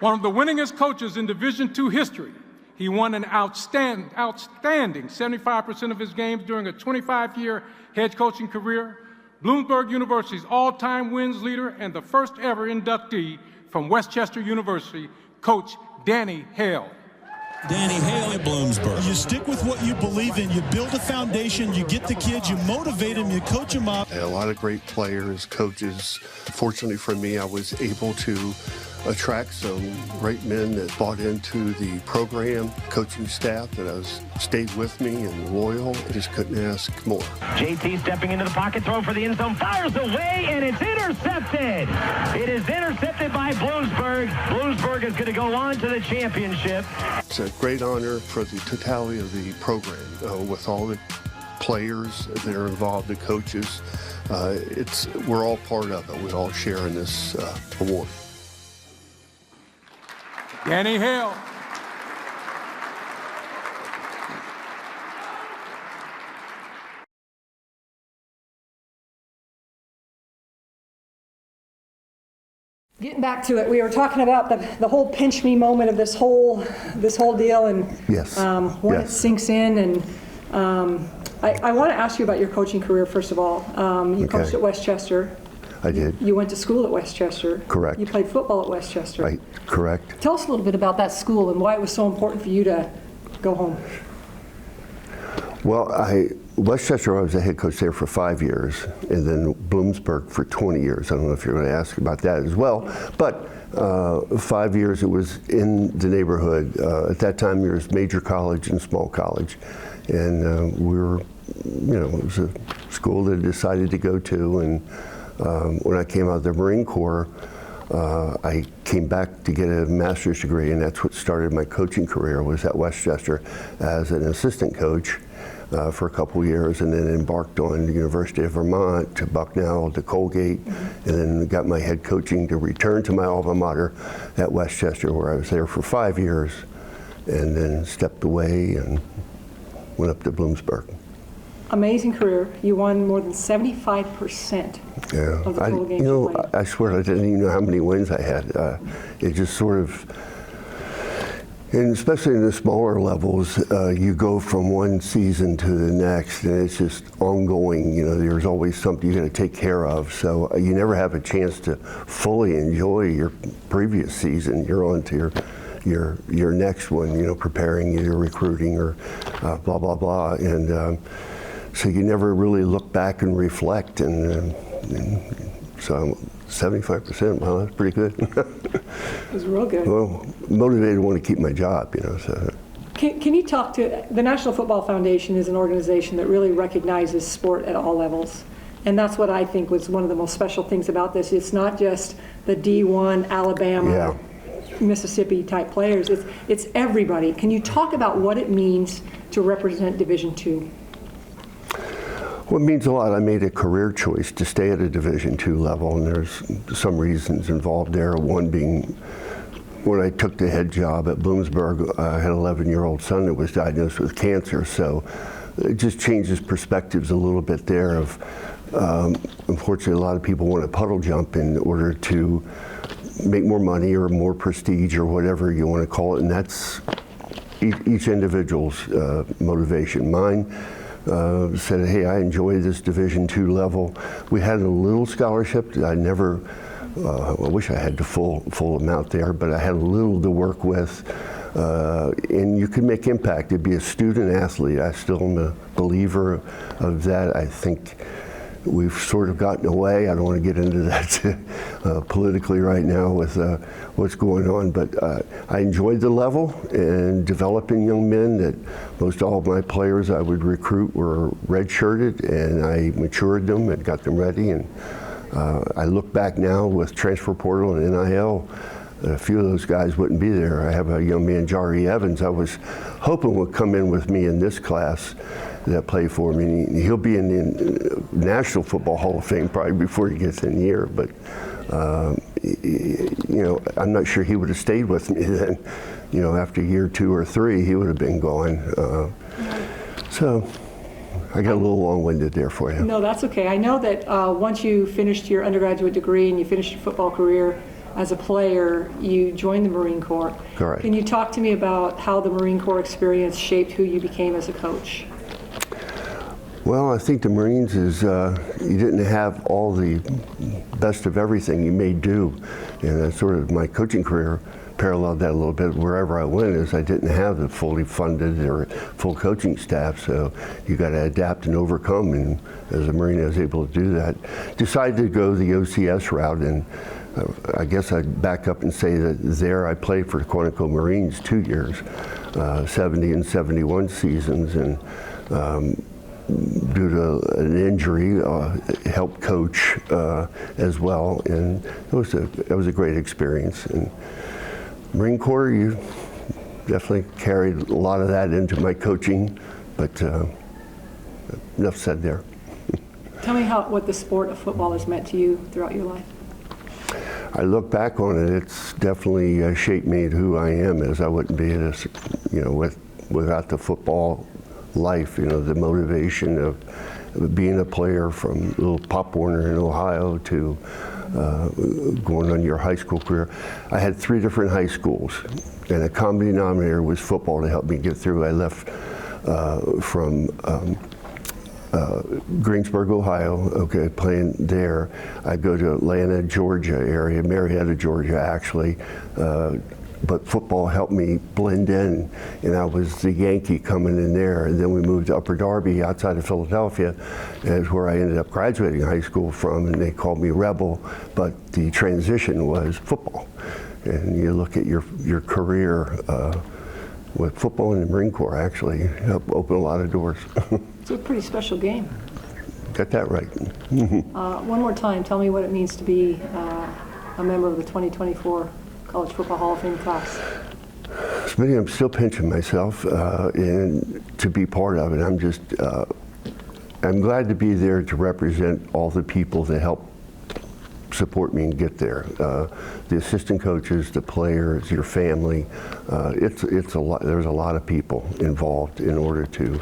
One of the winningest coaches in Division II history. He won an outstanding 75% of his games during a 25-year head coaching career. Bloomsburg University's all-time wins leader and the first ever inductee from Westchester University, Coach Danny Hale. Danny Hale at Bloomsburg. You stick with what you believe in. You build a foundation. You get the kids. You motivate them. You coach them up. A lot of great players, coaches. Fortunately for me, I was able to attract some great men that bought into the program, coaching staff that stayed with me and loyal. I just couldn't ask more. JT stepping into the pocket, throw for the end zone, fires away, and it's intercepted. It is intercepted by Bloomsburg. Bloomsburg is going to go on to the championship. It's a great honor for the totality of the program with all the players that are involved, the coaches. We're all part of it. We all share in this award. Danny Hale. Getting back to it, we were talking about the whole pinch me moment of this whole deal, and yes. When it sinks in, and I want to ask you about your coaching career first of all. You coached at Westchester. I did. You went to school at Westchester. Correct. You played football at Westchester. Right, correct. Tell us a little bit about that school and why it was so important for you to go home. Well, Westchester, I was a head coach there for 5 years, and then Bloomsburg for 20 years. I don't know if you're going to ask about that as well, but 5 years it was in the neighborhood. At that time, there was major college and small college, and we were, it was a school that I decided to go to, and when I came out of the Marine Corps, I came back to get a master's degree, and that's what started my coaching career, was at Westchester as an assistant coach for a couple years, and then embarked on the University of Vermont, to Bucknell, to Colgate, and then got my head coaching to return to my alma mater at Westchester, where I was there for 5 years, and then stepped away and went up to Bloomsburg. Amazing career. You won more than 75% of the total games you played. I swear I didn't even know how many wins I had. It just sort of, and especially in the smaller levels, you go from one season to the next, and it's just ongoing. There's always something you got to take care of. So you never have a chance to fully enjoy your previous season. You're on to your next one. Preparing, either recruiting or blah blah blah, and. So you never really look back and reflect, and so 75%, wow, that's pretty good. It was real good. Well, motivated to want to keep my job, so. Can you talk to, the National Football Foundation is an organization that really recognizes sport at all levels. And that's what I think was one of the most special things about this. It's not just the D1, Alabama, Mississippi type players, it's everybody. Can you talk about what it means to represent Division II? Well, it means a lot. I made a career choice to stay at a Division II level, and there's some reasons involved there. One being, when I took the head job at Bloomsburg, I had an 11-year-old son that was diagnosed with cancer, so it just changes perspectives a little bit there of, unfortunately, a lot of people want to puddle jump in order to make more money or more prestige or whatever you want to call it, and that's each individual's motivation. Mine said, hey, I enjoy this Division II level. We had a little scholarship that I never, I wish I had the full amount there, but I had a little to work with. And you could make impact. It'd be a student athlete. I still am a believer of that. I think we've sort of gotten away. I don't want to get into that politically right now with what's going on, but I enjoyed the level and developing young men that most all of my players I would recruit were redshirted, and I matured them and got them ready. And I look back now with transfer portal and NIL, a few of those guys wouldn't be there. I have a young man, Jari Evans, I was hoping would come in with me in this class that played for me. He'll be in the National Football Hall of Fame probably before he gets in here, but I'm not sure he would have stayed with me then. After year 2 or 3, he would have been gone. So I got a little long-winded there for you. No, that's okay. I know that once you finished your undergraduate degree and you finished your football career, as a player, you joined the Marine Corps. Correct. Can you talk to me about how the Marine Corps experience shaped who you became as a coach? Well, I think the Marines is, you didn't have all the best of everything you may do. And that's sort of my coaching career paralleled that a little bit. Wherever I went is I didn't have the fully funded or full coaching staff, so you got to adapt and overcome, and as a Marine I was able to do that. Decided to go the OCS route, and I guess I'd back up and say that there I played for the Quantico Marines 2 years, 70 and 71 seasons, and due to an injury, helped coach as well, and it was a great experience. And Marine Corps, you definitely carried a lot of that into my coaching, but enough said there. Tell me what the sport of football has meant to you throughout your life. I look back on it, it's definitely shaped me to who I am, as I wouldn't be this, without the football life, the motivation of being a player from little Pop Warner in Ohio to going on your high school career. I had 3 different high schools, and a common denominator was football to help me get through. I left from Greensburg, Ohio, playing there. I go to Atlanta, Georgia area, Marietta, Georgia, actually. But football helped me blend in, and I was the Yankee coming in there. And then we moved to Upper Darby outside of Philadelphia, is where I ended up graduating high school from, and they called me Rebel, but the transition was football. And you look at your career with football in the Marine Corps actually helped open a lot of doors. It's a pretty special game. Got that right. One more time, tell me what it means to be a member of the 2024 College Football Hall of Fame class. Smitty, I'm still pinching myself and to be part of it. I'm glad to be there to represent all the people that help support me and get there. The assistant coaches, the players, your family. It's a lot. There's a lot of people involved in order to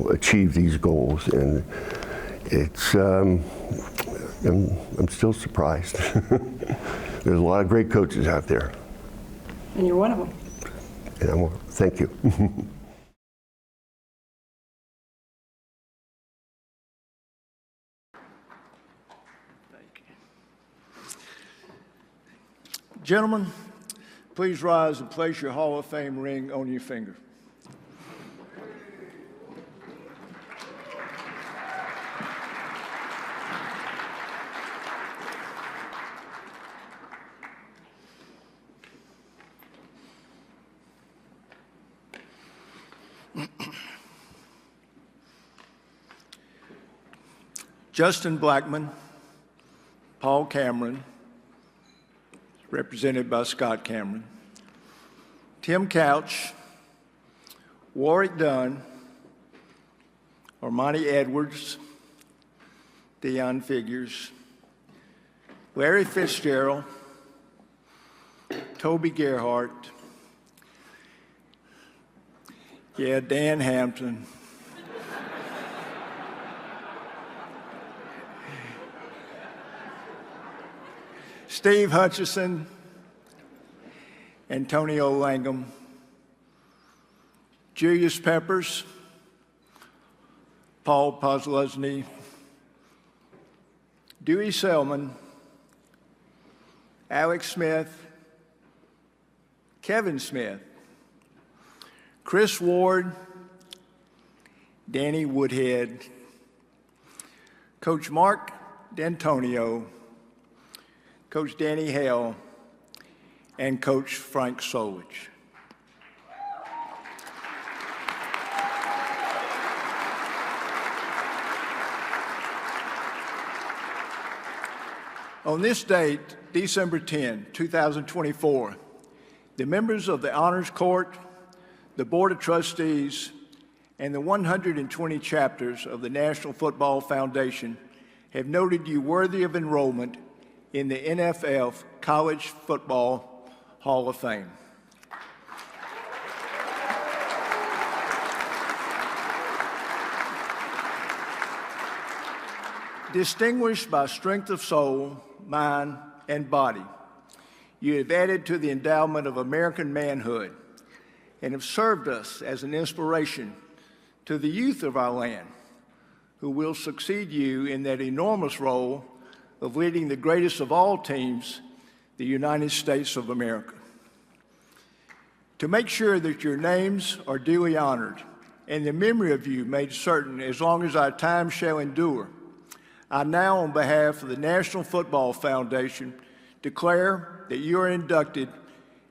achieve these goals, and it's. I'm still surprised. There's a lot of great coaches out there. And you're one of them. And thank you. Gentlemen, please rise and place your Hall of Fame ring on your finger. Justin Blackman, Paul Cameron, represented by Scott Cameron, Tim Couch, Warwick Dunn, Armani Edwards, Deion Figures, Larry Fitzgerald, Toby Gerhardt, Dan Hampton, Steve Hutchison, Antonio Langham, Julius Peppers, Paul Posluszny, Dewey Selman, Alex Smith, Kevin Smith, Chris Ward, Danny Woodhead, Coach Mark D'Antonio, Coach Danny Hale, and Coach Frank Solich. On this date, December 10, 2024, the members of the Honors Court, the Board of Trustees, and the 120 chapters of the National Football Foundation have noted you worthy of enrollment in the NFL College Football Hall of Fame. Distinguished by strength of soul, mind, and body, You have added to the endowment of American manhood and have served us as an inspiration to the youth of our land, who will succeed you in that enormous role of leading the greatest of all teams, the United States of America. To make sure that your names are duly honored and the memory of you made certain as long as our time shall endure, I now, on behalf of the National Football Foundation, declare that you are inducted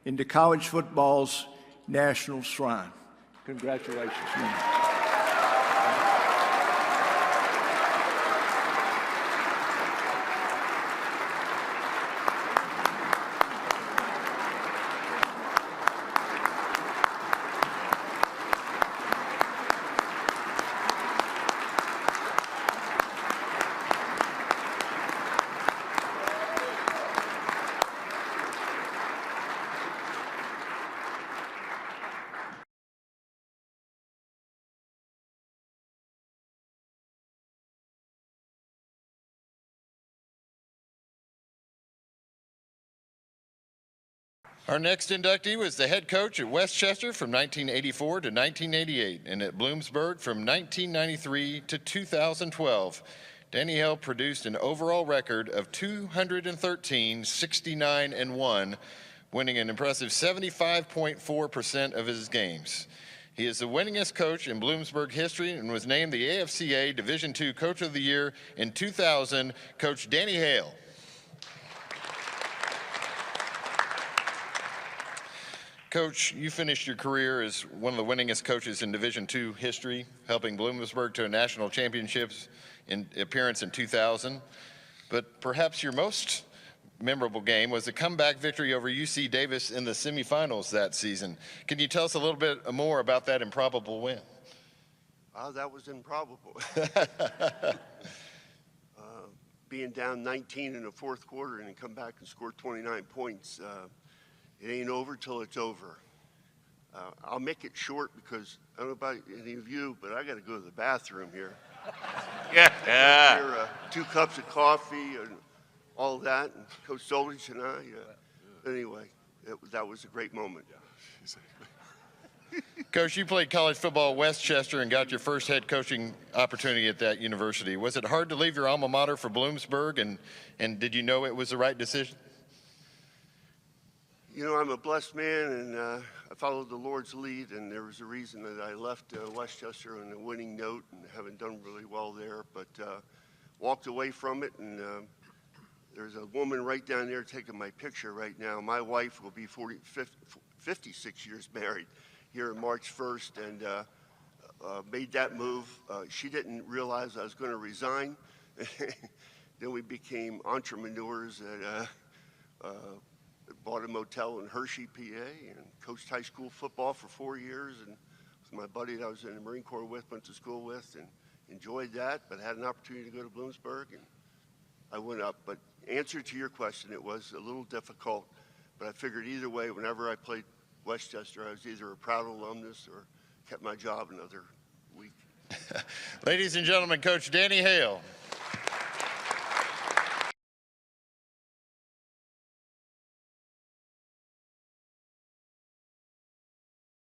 into college football's national shrine. Congratulations. Our next inductee was the head coach at Westchester from 1984 to 1988 and at Bloomsburg from 1993 to 2012. Danny Hale produced an overall record of 213, 69, and 1, winning an impressive 75.4% of his games. He is the winningest coach in Bloomsburg history and was named the AFCA Division II Coach of the Year in 2000. Coach Danny Hale. Coach, you finished your career as one of the winningest coaches in Division II history, helping Bloomsburg to a national championships appearance in 2000. But perhaps your most memorable game was the comeback victory over UC Davis in the semifinals that season. Can you tell us a little bit more about that improbable win? Oh, that was improbable. Being down 19 in the fourth quarter and then come back and score 29 points, it ain't over till it's over. I'll make it short because I don't know about any of you, but I got to go to the bathroom here. Yeah. Here, 2 cups of coffee and all that, and Coach Solich and I. Anyway, that was a great moment. Coach, you played college football at Westchester and got your first head coaching opportunity at that university. Was it hard to leave your alma mater for Bloomsburg, and did you know it was the right decision? You know, I'm a blessed man, and I followed the Lord's lead, and there was a reason that I left Westchester on a winning note and haven't done really well there, but walked away from it, and there's a woman right down there taking my picture right now. My wife will be 56 years married here on March 1st, and made that move. She didn't realize I was going to resign. Then we became entrepreneurs at bought a motel in Hershey, PA, and coached high school football for 4 years, and with my buddy that I was in the Marine Corps with, went to school with, and enjoyed that, but had an opportunity to go to Bloomsburg, and I went up. But answer to your question, it was a little difficult, but I figured either way, whenever I played Westchester, I was either a proud alumnus or kept my job another week. Ladies and gentlemen, Coach Danny Hale.